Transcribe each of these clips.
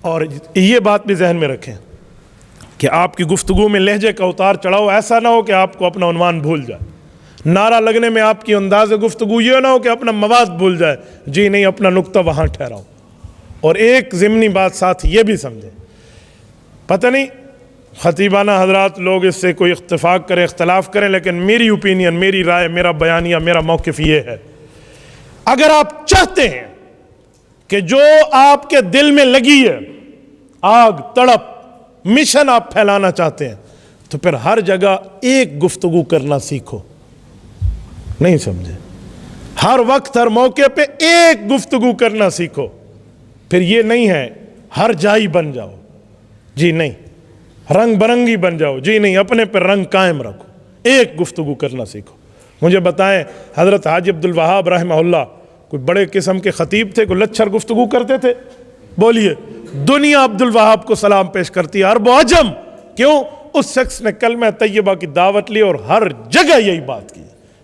اور یہ بات بھی ذہن میں رکھیں کہ آپ کی گفتگو میں لہجے کا اتار چڑھاؤ ایسا نہ ہو کہ آپ کو اپنا عنوان بھول جائے، نعرہ لگنے میں آپ کی انداز گفتگو یہ نہ ہو کہ اپنا مواد بھول جائے، جی نہیں، اپنا نقطہ وہاں ٹھہراؤ۔ اور ایک ضمنی بات ساتھ یہ بھی سمجھیں، پتہ نہیں خطیبانہ حضرات لوگ اس سے کوئی اتفاق کریں اختلاف کریں، لیکن میری اوپینین، میری رائے، میرا بیانیہ، میرا موقف یہ ہے، اگر آپ چاہتے ہیں کہ جو آپ کے دل میں لگی ہے آگ، تڑپ، مشن آپ پھیلانا چاہتے ہیں، تو پھر ہر جگہ ایک گفتگو کرنا سیکھو۔ نہیں سمجھے؟ ہر وقت ہر موقع پہ ایک گفتگو کرنا سیکھو۔ پھر یہ نہیں ہے ہر جائی بن جاؤ، جی نہیں، رنگ برنگی بن جاؤ، جی نہیں، اپنے پر رنگ قائم رکھو، ایک گفتگو کرنا سیکھو۔ مجھے بتائیں حضرت حاجی عبدالوہاب رحمہ اللہ کوئی بڑے قسم کے خطیب تھے، کوئی لچھر گفتگو کرتے تھے؟ بولیے، دنیا عبدالوہاب کو سلام پیش کرتی ہے، عرب و عجم۔ کیوں؟ اس شخص نے کلمہ طیبہ کی دعوت لی اور ہر جگہ یہی بات کی،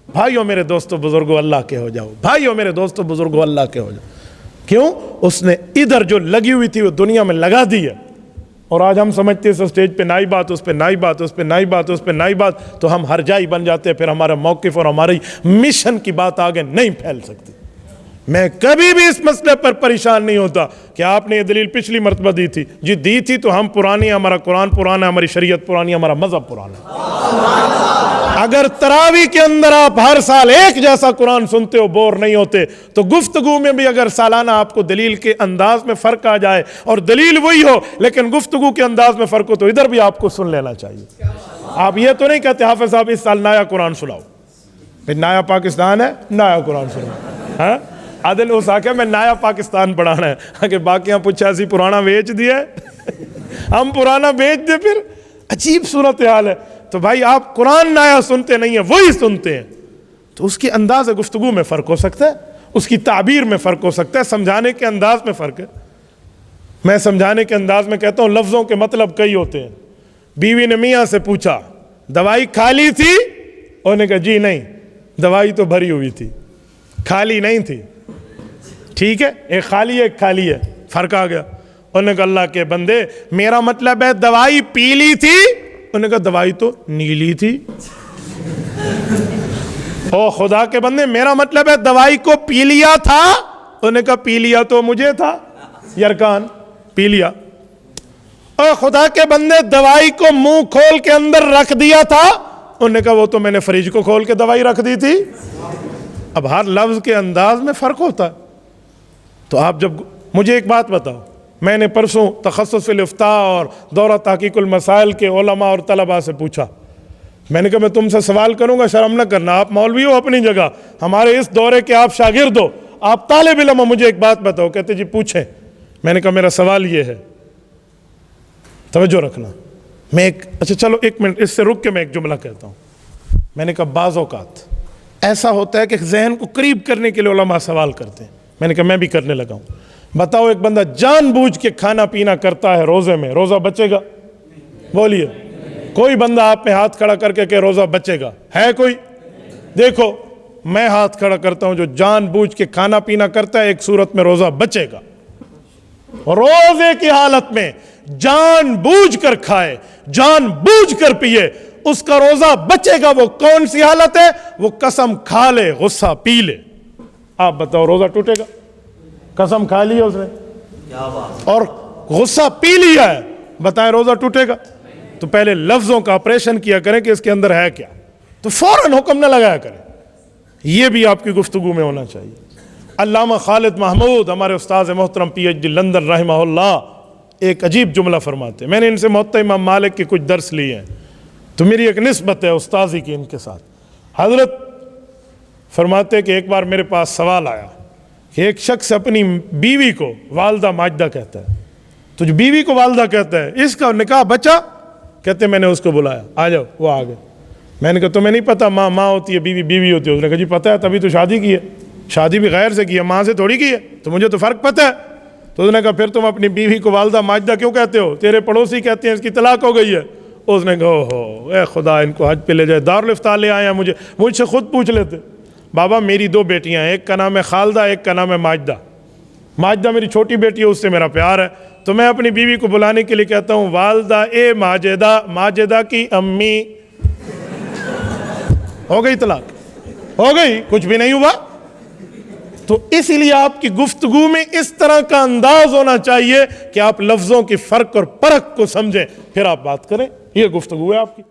بھائیوں میرے دوستو بزرگو اللہ کے ہو جاؤ، بھائیوں میرے دوستو بزرگو اللہ کے ہو جاؤ۔ کیوں؟ اس نے ادھر جو لگی ہوئی تھی وہ دنیا میں لگا دی ہے۔ اور آج ہم سمجھتے ہیں اسٹیج پہ نئی بات، اس پہ نئی بات، اس پہ نئی بات، اس پہ نئی بات، تو ہم ہر جائی بن جاتے ہیں، پھر ہمارا موقف اور ہماری مشن کی بات آگے نہیں پھیل سکتی۔ میں کبھی بھی اس مسئلے پر پریشان نہیں ہوتا کہ آپ نے یہ دلیل پچھلی مرتبہ دی تھی، جی دی تھی تو ہم پرانی، ہمارا قرآن پرانا ہے، ہماری شریعت پرانی، ہمارا مذہب پرانا ہے۔ اگر تراویح کے اندر آپ ہر سال ایک جیسا قرآن سنتے ہو، بور نہیں ہوتے، تو گفتگو میں بھی اگر سالانہ آپ کو دلیل کے انداز میں فرق آ جائے اور دلیل وہی ہو لیکن گفتگو کے انداز میں فرق ہو، تو ادھر بھی آپ کو سن لینا چاہیے۔ آپ یہ تو نہیں کہتے حافظ صاحب اس سال نیا قرآن سناؤ، نیا پاکستان ہے، نیا قرآن سناؤ، ہاں عادل اس آکے میں نیا پاکستان پڑھانا ہے کہ باقیاں پوچھا اسی پرانا بیچ دیا ہے ہم پرانا بیچ دے، پھر عجیب صورتحال ہے۔ تو بھائی آپ قرآن نیا سنتے نہیں ہیں، وہی سنتے ہیں، تو اس کی انداز گفتگو میں فرق ہو سکتا ہے، اس کی تعبیر میں فرق ہو سکتا ہے، سمجھانے کے انداز میں فرق ہے۔ میں سمجھانے کے انداز میں کہتا ہوں لفظوں کے مطلب کئی ہوتے ہیں۔ بیوی نے میاں سے پوچھا دوائی کھالی تھی؟ انہوں نے کہا جی نہیں، دوائی تو بھری ہوئی تھی، خالی نہیں تھی۔ ٹھیک ہے، ایک خالی ہے ایک خالی ہے، فرق آ گیا۔ انہوں نے کہا اللہ کے بندے میرا مطلب ہے دوائی پی لی تھی؟ انہوں نے کہا دوائی تو نیلی تھی۔ او خدا کے بندے میرا مطلب ہے دوائی کو پی لیا تھا؟ انہوں نے کہا پی لیا تو مجھے تھا، یرکان پی لیا۔ او خدا کے بندے دوائی کو منہ کھول کے اندر رکھ دیا تھا؟ انہوں نے کہا وہ تو میں نے فریج کو کھول کے دوائی رکھ دی تھی۔ اب ہر لفظ کے انداز میں فرق ہوتا ہے۔ تو آپ جب مجھے ایک بات بتاؤ، میں نے پرسوں تخصص فی الافتاء اور دورہ تحقیق المسائل کے علماء اور طلباء سے پوچھا، میں نے کہا میں تم سے سوال کروں گا، شرم نہ کرنا، آپ مولوی ہو اپنی جگہ، ہمارے اس دورے کے آپ شاگرد ہو، آپ طالب علم ہو، مجھے ایک بات بتاؤ۔ کہتے جی پوچھیں۔ میں نے کہا میرا سوال یہ ہے، توجہ رکھنا، میں اچھا چلو ایک منٹ اس سے رک کے میں ایک جملہ کہتا ہوں۔ میں نے کہا بعض اوقات ایسا ہوتا ہے کہ ذہن کو قریب کرنے کے لیے علماء سوال کرتے ہیں، میں نے کہا میں بھی کرنے لگا ہوں۔ بتاؤ ایک بندہ جان بوجھ کے کھانا پینا کرتا ہے روزے میں، روزہ بچے گا؟ بولیے، کوئی بندہ آپ میں ہاتھ کھڑا کر کے کہ روزہ بچے گا ہے کوئی؟ دیکھو میں ہاتھ کھڑا کرتا ہوں، جو جان بوجھ کے کھانا پینا کرتا ہے ایک صورت میں روزہ بچے گا، روزے کی حالت میں جان بوجھ کر کھائے، جان بوجھ کر پیے، اس کا روزہ بچے گا۔ وہ کون سی حالت ہے؟ وہ قسم کھا لے، غصہ پی لے۔ آپ بتاؤ روزہ ٹوٹے گا؟ قسم کھا لی ہے اس نے اور غصہ پی لیا ہے، بتائیں روزہ ٹوٹے گا؟ تو پہلے لفظوں کا آپریشن کیا کریں کہ اس کے اندر ہے کیا، تو فوراً حکم نہ لگایا کریں۔ یہ بھی آپ کی گفتگو میں ہونا چاہیے۔ علامہ خالد محمود ہمارے استاذ محترم پی ایچ ڈی لندن رحمہ اللہ ایک عجیب جملہ فرماتے ہیں، میں نے ان سے موطا امام مالک کے کچھ درس لیے ہیں، تو میری ایک نسبت ہے استاذی کی ان کے ساتھ۔ حضرت فرماتے کہ ایک بار میرے پاس سوال آیا کہ ایک شخص اپنی بیوی کو والدہ ماجدہ کہتا ہے، تو جو بیوی کو والدہ کہتا ہے اس کا نکاح بچا؟ کہتے میں نے اس کو بلایا، آ جاؤ، وہ آ گئے۔ میں نے کہا تمہیں نہیں پتا ماں ماں ہوتی ہے، بیوی بیوی ہوتی ہے؟ اس نے کہا جی پتہ ہے، تبھی تو شادی کی ہے، شادی بھی غیر سے کی ہے، ماں سے تھوڑی کی ہے، تو مجھے تو فرق پتہ ہے۔ تو اس نے کہا پھر تم اپنی بیوی کو والدہ ماجدہ کیوں کہتے ہو؟ تیرے پڑوسی کہتے ہیں اس کی طلاق ہو گئی ہے۔ اس نے کہا ہو اے خدا ان کو حج پہ لے جائے، دارالفتاء لے آئے ہیں، مجھ سے خود پوچھ لیتے۔ بابا میری دو بیٹیاں ہیں، ایک کا نام ہے خالدہ، ایک کا نام ہے ماجدہ۔ ماجدہ میری چھوٹی بیٹی ہے، اس سے میرا پیار ہے، تو میں اپنی بیوی کو بلانے کے لیے کہتا ہوں والدہ اے ماجدہ، ماجدہ کی امی، ہو گئی طلاق، ہو گئی، کچھ بھی نہیں ہوا۔ تو اس لیے آپ کی گفتگو میں اس طرح کا انداز ہونا چاہیے کہ آپ لفظوں کی فرق اور پرکھ کو سمجھیں، پھر آپ بات کریں، یہ گفتگو ہے آپ کی۔